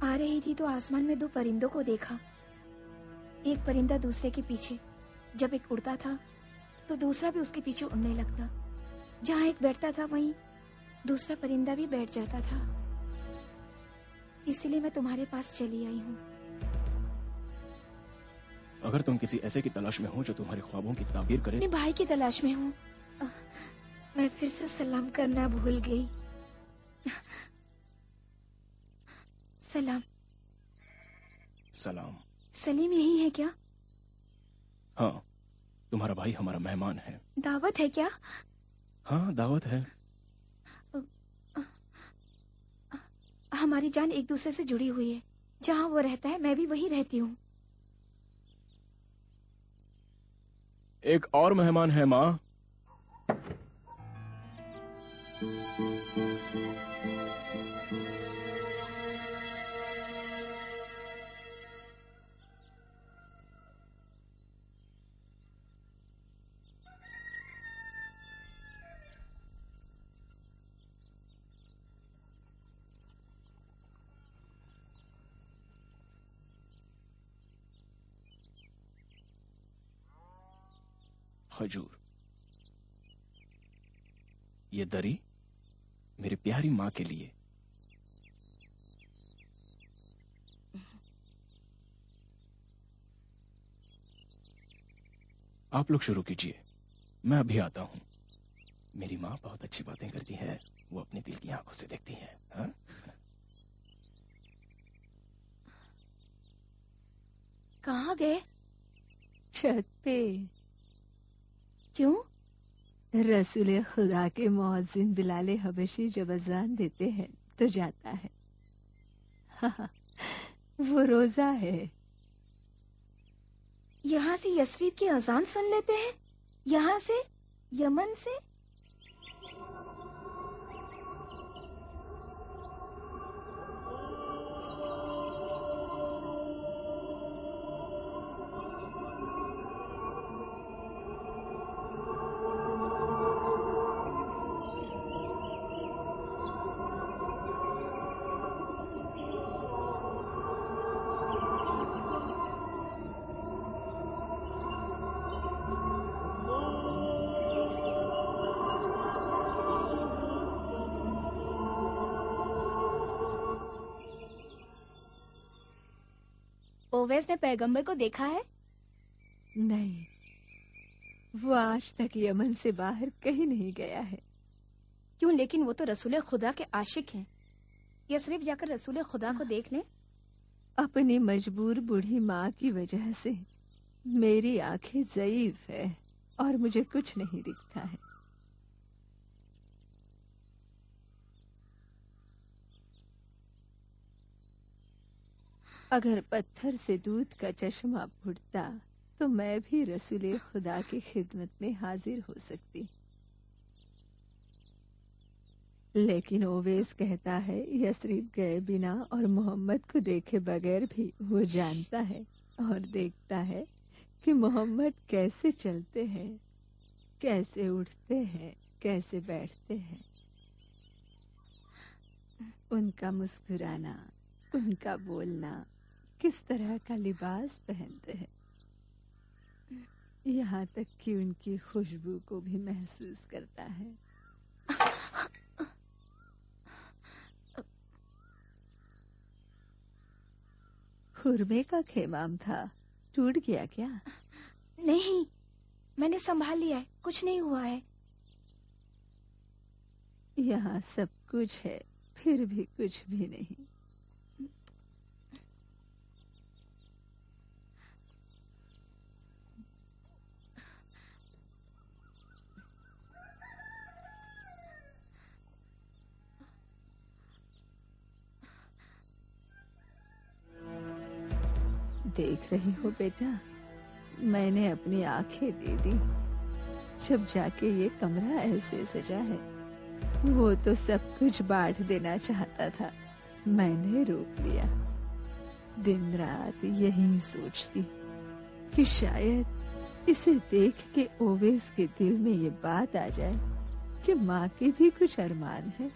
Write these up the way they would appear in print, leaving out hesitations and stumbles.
आ रही थी तो आसमान में दो परिंदों को देखा। एक परिंदा दूसरे के पीछे, जब एक उड़ता था तो दूसरा भी उसके पीछे उड़ने लगता। जहाँ एक बैठता था वहीं दूसरा परिंदा भी बैठ जाता था। इसीलिए मैं तुम्हारे पास चली आई हूँ। अगर तुम किसी ऐसे की तलाश में हो जो तुम्हारे ख्वाबों की ताबीर करे। अपने भाई की तलाश में हूँ। मैं फिर से सलाम करना भूल गई। सलाम। सलाम। सलीम यही है क्या? हाँ, तुम्हारा भाई हमारा मेहमान है। दावत है क्या? हाँ, दावत है। हमारी जान एक दूसरे से जुड़ी हुई है। जहाँ वो रहता है मैं भी वहीं रहती हूँ। एक और मेहमान है माँ। हजूर, ये दरी मेरी प्यारी माँ के लिए। आप लोग शुरू कीजिए, मैं अभी आता हूँ। मेरी माँ बहुत अच्छी बातें करती है, वो अपने दिल की आंखों से देखती है। हाँ? कहाँ गए? छत पे। क्यों? रसूल खुदा के मुअज्जिन बिलाले हबशी जब अजान देते हैं तो जाता है। हाँ, वो रोजा है। यहाँ से यस्रीब की अजान सुन लेते हैं? यहाँ से? यमन से? ओवैस ने पैगंबर को देखा है? नहीं, वो आज तक यमन से बाहर कहीं नहीं गया है। क्यों? लेकिन वो तो रसूल खुदा के आशिक हैं। यसरिब जाकर रसूल खुदा को देख लें। अपनी मजबूर बूढ़ी माँ की वजह से मेरी आंखें ज़ईफ है और मुझे कुछ नहीं दिखता है। अगर पत्थर से दूध का चश्मा फूटता तो मैं भी रसूल खुदा की खिदमत में हाजिर हो सकती। लेकिन ओवैस कहता है यसरिब गए बिना और मोहम्मद को देखे बगैर भी वो जानता है और देखता है कि मोहम्मद कैसे चलते हैं, कैसे उठते हैं, कैसे बैठते हैं। उनका मुस्कुराना, उनका बोलना, किस तरह का लिबास पहनते हैं, यहाँ तक कि उनकी खुशबू को भी महसूस करता है। खुरमे का खेमाम था, टूट गया क्या? नहीं, मैंने संभाल लिया है, कुछ नहीं हुआ है। यहाँ सब कुछ है, फिर भी कुछ भी नहीं। देख रही हो बेटा, मैंने अपनी आंखें दे दी। जब जाके ये कमरा ऐसे सजा है, वो तो सब कुछ बांट देना चाहता था, मैंने रोक लिया। दिन रात यही सोचती कि शायद इसे देख के ओवैस के दिल में ये बात आ जाए कि माँ के भी कुछ अरमान है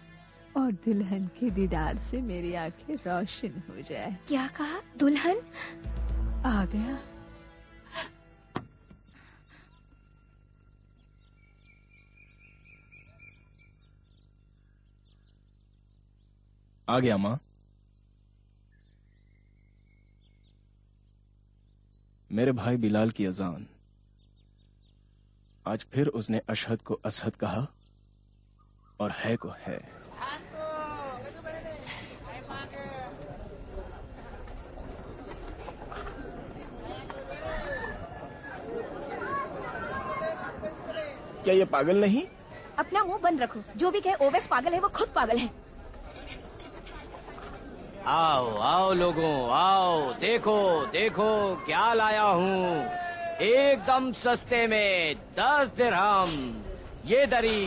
और दुल्हन के दीदार से मेरी आंखें रोशन हो जाए। क्या कहा? दुल्हन आ गया। आ गया माँ। मेरे भाई बिलाल की अजान। आज फिर उसने अशहद को असहद कहा और है को है। क्या ये पागल नहीं? अपना मुंह बंद रखो। जो भी कहे ओवैस पागल है, वो खुद पागल है। आओ आओ लोगों, आओ, देखो देखो क्या लाया हूँ। एकदम सस्ते में 10 दिरहम। ये दरी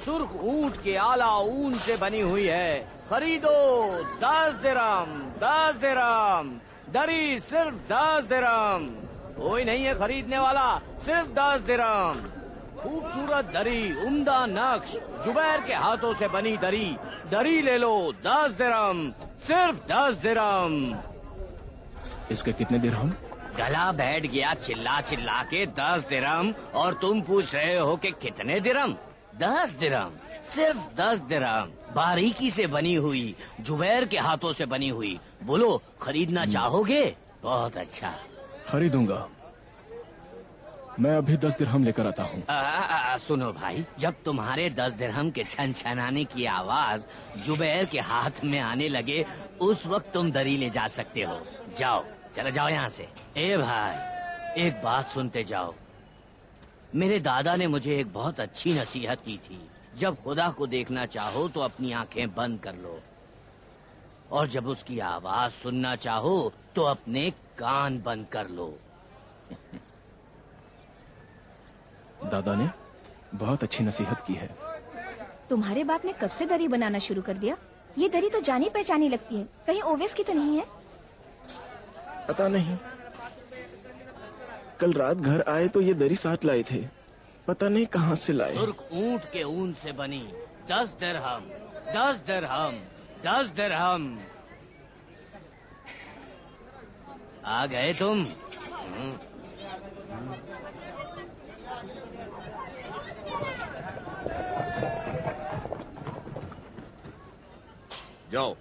सुर्ख ऊंट के आला ऊन से बनी हुई है। खरीदो 10 दिरहम, 10 दिरहम। दरी सिर्फ 10 दिरहम। कोई नहीं है खरीदने वाला, सिर्फ 10 दिरहम। खूबसूरत दरी, उम्दा नक्श, जुबैर के हाथों से बनी दरी। दरी ले लो 10 दिरहम, सिर्फ 10 दिरहम। इसके कितने दिरहम? गला बैठ गया चिल्ला चिल्ला के 10 दिरहम, और तुम पूछ रहे हो कि कितने दिरहम? 10 दिरहम, सिर्फ 10 दिरहम। बारीकी से बनी हुई, जुबैर के हाथों से बनी हुई। बोलो, खरीदना चाहोगे? बहुत अच्छा, खरीदूंगा। मैं अभी 10 दिरहम लेकर आता हूँ। सुनो भाई, जब तुम्हारे 10 दिरहम के छन छनाने की आवाज जुबैर के हाथ में आने लगे, उस वक्त तुम दरी ले जा सकते हो। जाओ, चले जाओ यहाँ से। ए भाई, एक बात सुनते जाओ। मेरे दादा ने मुझे एक बहुत अच्छी नसीहत की थी। जब खुदा को देखना चाहो तो अपनी आंखें बंद कर लो, और जब उसकी आवाज सुनना चाहो तो अपने कान बंद कर लो। दादा ने बहुत अच्छी नसीहत की है। तुम्हारे बाप ने कब से दरी बनाना शुरू कर दिया? ये दरी तो जानी पहचानी लगती है, कहीं ओवैस की तो नहीं है? पता नहीं, कल रात घर आए तो ये दरी साथ लाए थे, पता नहीं कहाँ से लाए। सुर्ख ऊंट के ऊन से बनी 10 दिरहम, 10 दिरहम, 10 दिरहम। आ गए तुम? जाओ।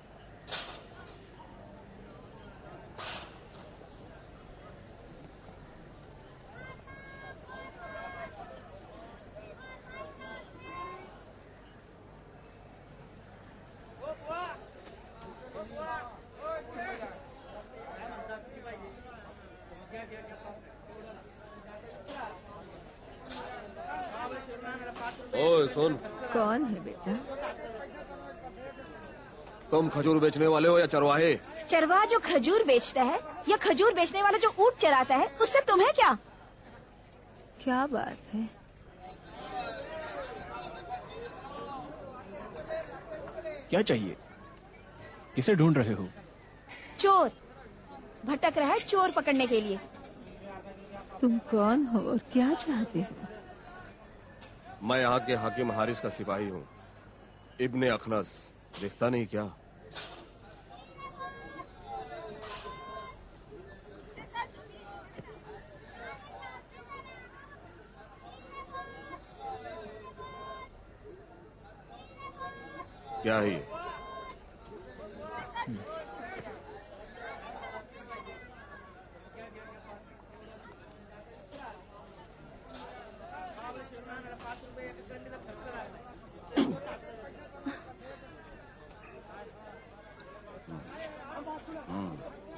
ओए सुन, कौन है बेटा? तुम खजूर बेचने वाले हो या चरवाहे? चरवाहा जो खजूर बेचता है या खजूर बेचने वाला जो ऊंट चराता है, उससे तुम्हें क्या? क्या बात है? क्या चाहिए? किसे ढूंढ रहे हो? चोर भटक रहा है चोर पकड़ने के लिए। तुम कौन हो और क्या चाहते हो? मैं यहाँ के हाकिम हारिस का सिपाही हूँ, इब्ने अखनस। देखता नहीं क्या? क्या है ये?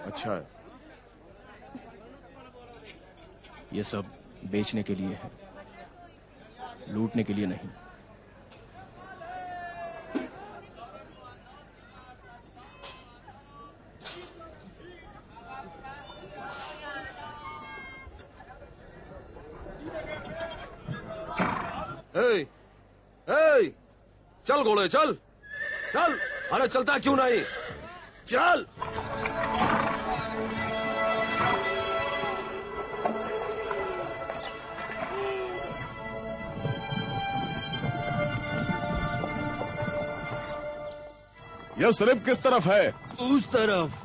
अच्छा है। ये सब बेचने के लिए है, लूटने के लिए नहीं। ए, ए, चल घोड़े चल चल। अरे चलता क्यों नहीं? चल। यस्रिब किस तरफ है? उस तरफ।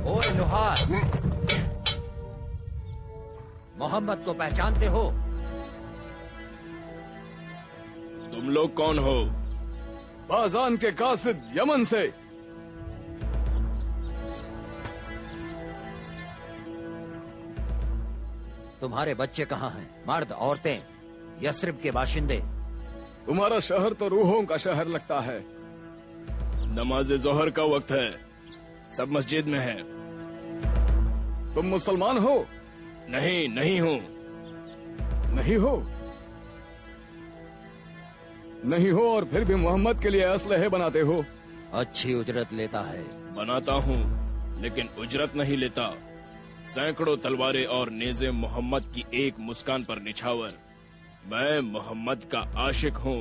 ओए लोहार, मोहम्मद को पहचानते हो? तुम लोग कौन हो? बाजान के कासिद यमन से। तुम्हारे बच्चे कहाँ हैं? मर्द, औरतें, यस्रिब के बाशिंदे। तुम्हारा शहर तो रूहों का शहर लगता है। नमाज जोहर का वक्त है, सब मस्जिद में है। तुम मुसलमान हो? नहीं, नहीं हूँ। नहीं हो? नहीं हो और फिर भी मोहम्मद के लिए असलहे बनाते हो? अच्छी उजरत लेता है। बनाता हूँ, लेकिन उजरत नहीं लेता। सैकड़ों तलवारें और नेज़े मोहम्मद की एक मुस्कान पर निछावर। मैं मोहम्मद का आशिक हूँ।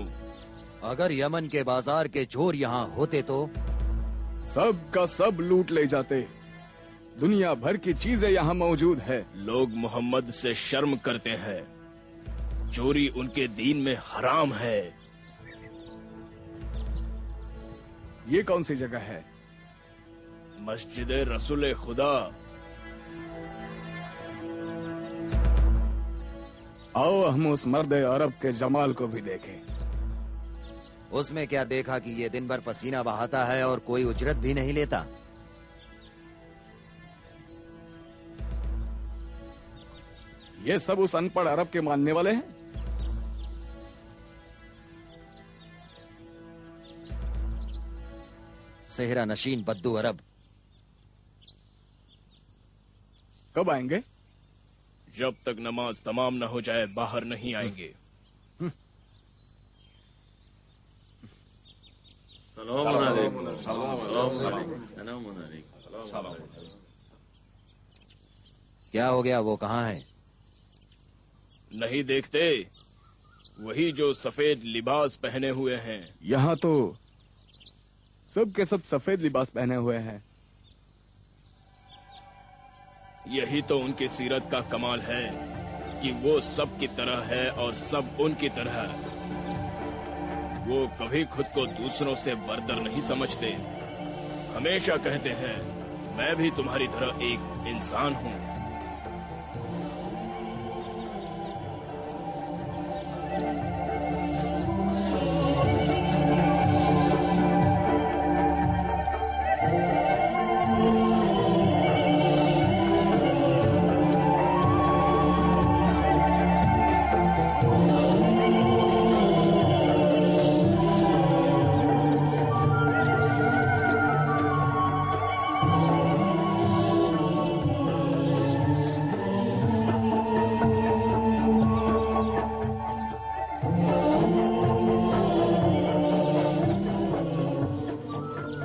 अगर यमन के बाजार के चोर यहाँ होते तो सब का सब लूट ले जाते। दुनिया भर की चीजें यहाँ मौजूद है। लोग मोहम्मद से शर्म करते हैं। चोरी उनके दीन में हराम है। ये कौन सी जगह है? मस्जिद रसूल खुदा। आओ हम उस मर्द अरब के जमाल को भी देखें। उसमें क्या देखा कि ये दिन भर पसीना बहाता है और कोई उजरत भी नहीं लेता? ये सब उस अनपढ़ अरब के मानने वाले हैं। सेहरा नशीन बद्दू अरब। कब आएंगे? जब तक नमाज तमाम न हो जाए बाहर नहीं आएंगे। क्या हो गया? वो कहाँ है? नहीं देखते? वही जो सफेद लिबास पहने हुए हैं। यहाँ तो सब के सब सफेद लिबास पहने हुए हैं। यही तो उनकी सीरत का कमाल है कि वो सब की तरह है और सब उनकी तरह। वो कभी खुद को दूसरों से बरतर नहीं समझते। हमेशा कहते हैं मैं भी तुम्हारी तरह एक इंसान हूँ।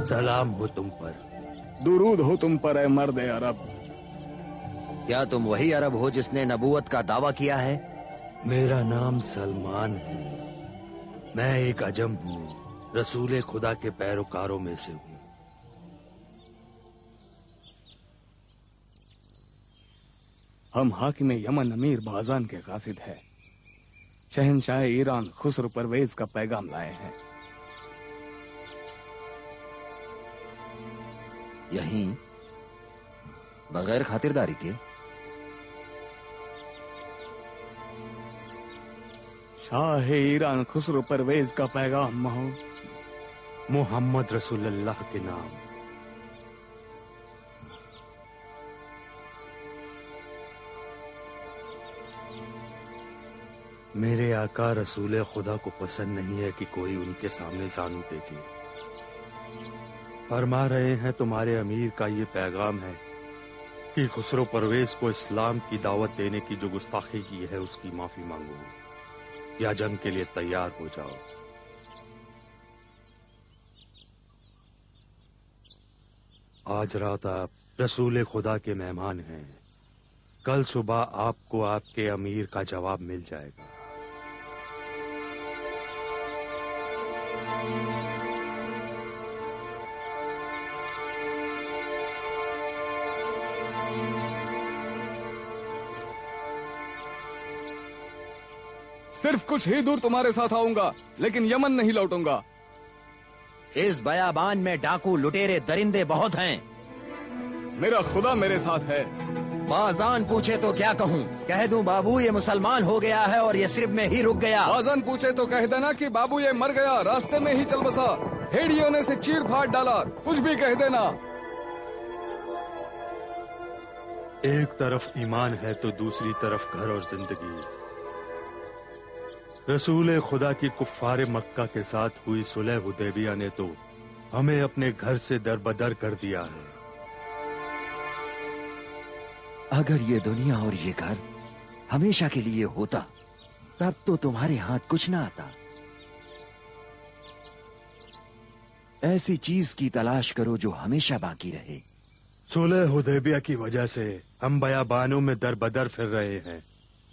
सलाम हो तुम पर। दुरूद हो तुम पर, ए मर्द अरब। क्या तुम वही अरब हो जिसने नबूवत का दावा किया है? मेरा नाम सलमान है। मैं एक अजम हूँ, रसूले खुदा के पैरोकारों में से हूँ। हम हाकिम यमन अमीर बाजान के कासिद है। शहनशाह ईरान खुसरो परवेज का पैगाम लाए हैं। यहीं बगैर खातिरदारी के? शाह ईरान खुसरो परवेज का पैगाम महो। मोहम्मद रसूलुल्लाह के नाम। मेरे आका रसूले खुदा को पसंद नहीं है कि कोई उनके सामने जानू टेके। फरमा रहे हैं तुम्हारे अमीर का ये पैगाम है कि खुसरो परवेज को इस्लाम की दावत देने की जो गुस्ताखी की है उसकी माफी मांगो या जंग के लिए तैयार हो जाओ। आज रात आप रसूले खुदा के मेहमान हैं। कल सुबह आपको आपके अमीर का जवाब मिल जाएगा। सिर्फ कुछ ही दूर तुम्हारे साथ आऊंगा, लेकिन यमन नहीं लौटूंगा। इस बयाबान में डाकू लुटेरे दरिंदे बहुत हैं। मेरा खुदा मेरे साथ है। बाजान पूछे तो क्या कहूँ? कह दूं बाबू ये मुसलमान हो गया है और ये सिर्फ में ही रुक गया। बाजान पूछे तो कह देना कि बाबू ये मर गया, रास्ते में ही चल बसा, भेड़ियों ने से चीर फाड़ डाला, कुछ भी कह देना। एक तरफ ईमान है तो दूसरी तरफ घर और जिंदगी। रसूल खुदा की कुफ्फारे मक्का के साथ हुई सुलह हुदैबिया ने तो हमें अपने घर से दरबदर कर दिया है। अगर ये दुनिया और ये घर हमेशा के लिए होता तब तो तुम्हारे हाथ कुछ ना आता। ऐसी चीज की तलाश करो जो हमेशा बाकी रहे। सुलह हुदैबिया की वजह से हम बयाबानों में दरबदर फिर रहे हैं।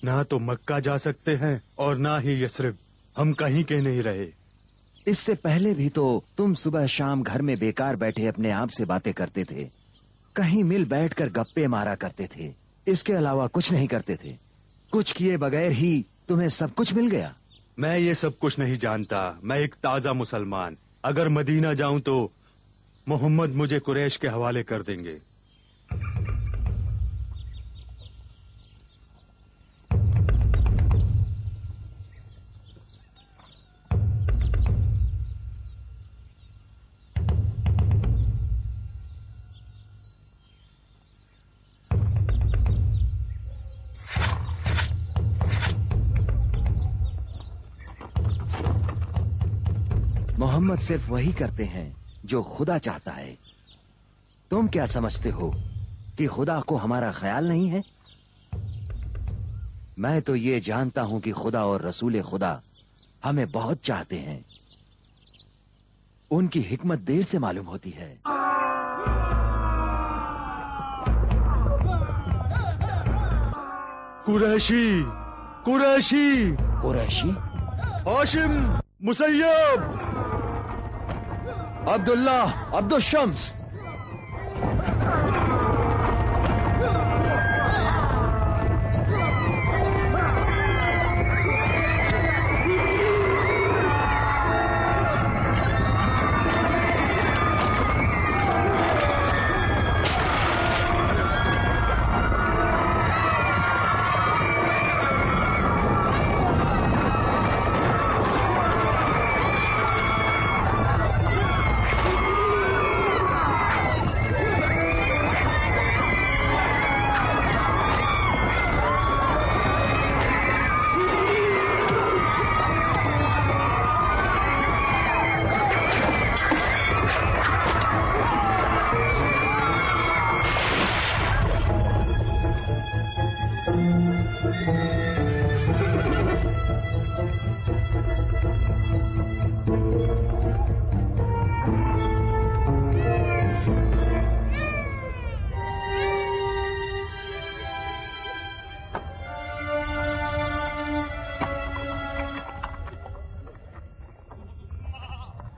ना तो मक्का जा सकते हैं और ना ही यस्रिब। हम कहीं के नहीं रहे। इससे पहले भी तो तुम सुबह शाम घर में बेकार बैठे अपने आप से बातें करते थे, कहीं मिल बैठकर गप्पे मारा करते थे, इसके अलावा कुछ नहीं करते थे। कुछ किए बगैर ही तुम्हें सब कुछ मिल गया। मैं ये सब कुछ नहीं जानता। मैं एक ताजा मुसलमान। अगर मदीना जाऊं तो मोहम्मद मुझे कुरैश के हवाले कर देंगे। मोहम्मद सिर्फ वही करते हैं जो खुदा चाहता है। तुम क्या समझते हो कि खुदा को हमारा ख्याल नहीं है? मैं तो ये जानता हूं कि खुदा और रसूल खुदा हमें बहुत चाहते हैं। उनकी हिकमत देर से मालूम होती है। कुरैशी, कुरैशी, कुरैशी, हाशिम, मुसैयब, अब्दुल्ला, अब्दुल शम्स।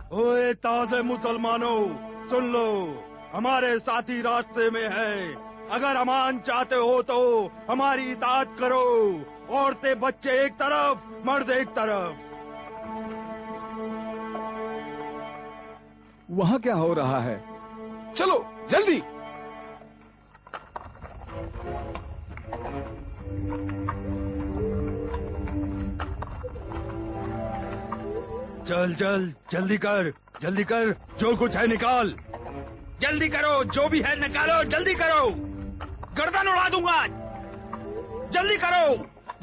ओए ताज़े मुसलमानों, सुन लो, हमारे साथी रास्ते में है। अगर अमान चाहते हो तो हमारी इताअत करो। औरतें बच्चे एक तरफ, मर्द एक तरफ। वहाँ क्या हो रहा है? चलो जल्दी। चल चल, जल्दी कर, जल्दी कर, जो कुछ है निकाल। जल्दी करो, जो भी है निकालो, जल्दी करो, गर्दन उड़ा दूंगा। जल्दी करो,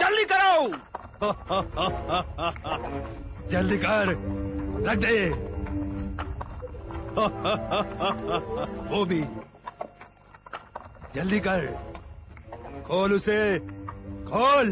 जल्दी करो। जल्दी कर, रख दे। वो भी जल्दी कर, खोल उसे, खोल।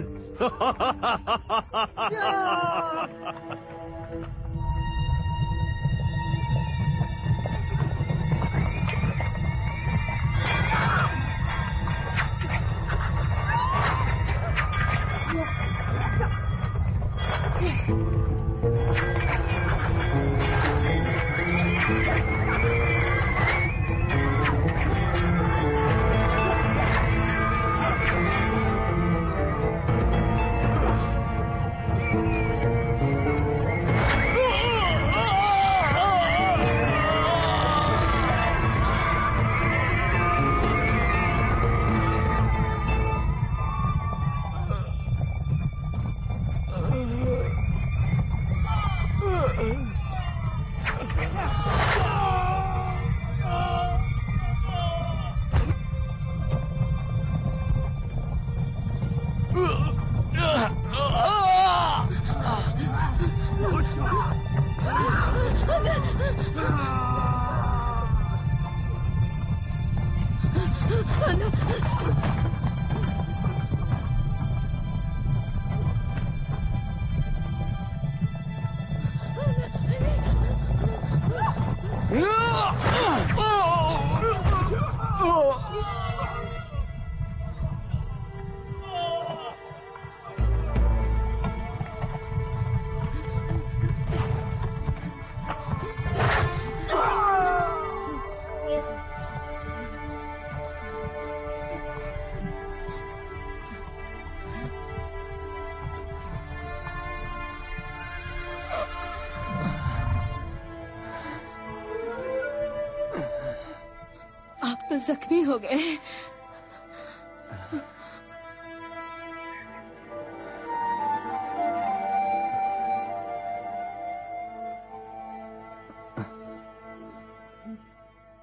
आप तो जख्मी हो गए।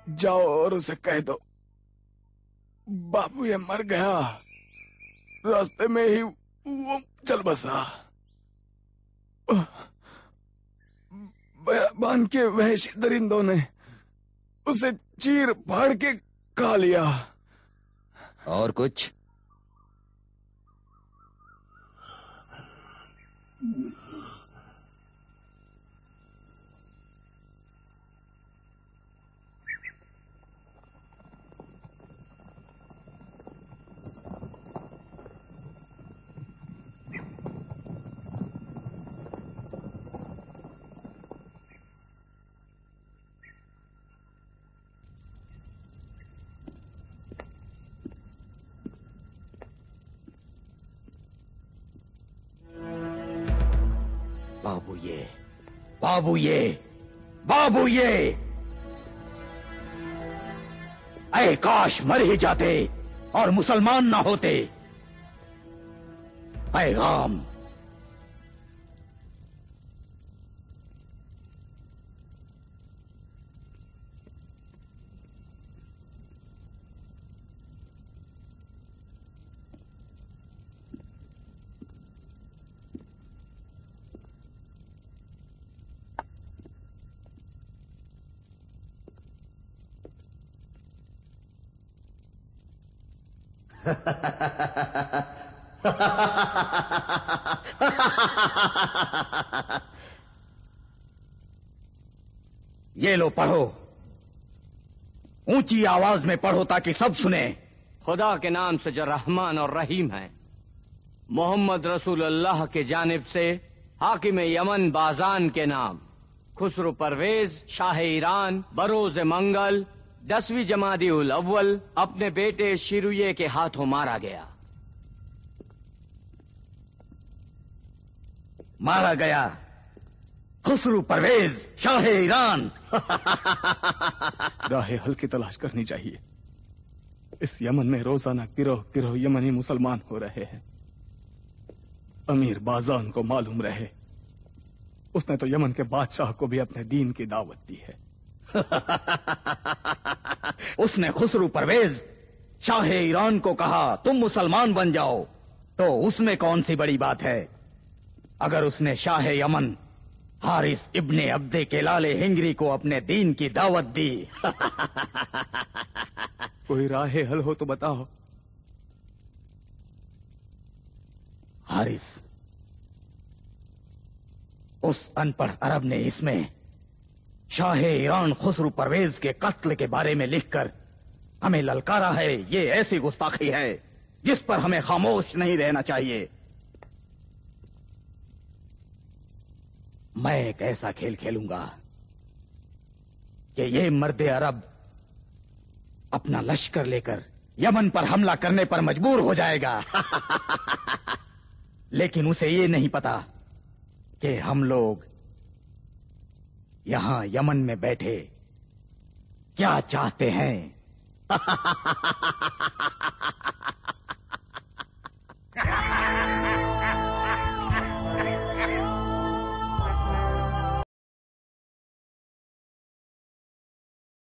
जाओ और उसे कह दो, बाबू ये मर गया, रास्ते में ही वो चल बसा। बयाबान के वहशी दरिंदों ने उसे चीर फाड़ के खा लिया। और कुछ? बाबू ये ऐ काश मर ही जाते और मुसलमान ना होते। पैगाम ये लो पढ़ो, ऊंची आवाज में पढ़ो ताकि सब सुने। खुदा के नाम से जो रहमान और रहीम है, मोहम्मद रसूल अल्लाह के जानिब से हाकिम यमन बाजान के नाम। खुसरो परवेज शाह ईरान बरोज मंगल 10वीं जमादी उल अव्वल अपने बेटे शिरुये के हाथों मारा गया। मारा गया खुसरो परवेज शाह ईरान। राह हल की तलाश करनी चाहिए। इस यमन में रोजाना गिरोह गिरोह यमनी मुसलमान हो रहे हैं। अमीर बाजान को मालूम रहे, उसने तो यमन के बादशाह को भी अपने दीन की दावत दी है। उसने खुसरो परवेज शाह ईरान को कहा तुम मुसलमान बन जाओ, तो उसमें कौन सी बड़ी बात है। अगर उसने शाह यमन हारिस इब्ने अब्दे के लाले हिंगरी को अपने दीन की दावत दी। कोई राह हल हो तो बताओ। हारिस, उस अनपढ़ अरब ने इसमें शाह ईरान खुसरो परवेज के कत्ल के बारे में लिखकर हमें ललकारा है। ये ऐसी गुस्ताखी है जिस पर हमें खामोश नहीं रहना चाहिए। मैं एक ऐसा खेल खेलूंगा कि ये मर्द अरब अपना लश्कर लेकर यमन पर हमला करने पर मजबूर हो जाएगा। लेकिन उसे ये नहीं पता कि हम लोग यहां यमन में बैठे क्या चाहते हैं।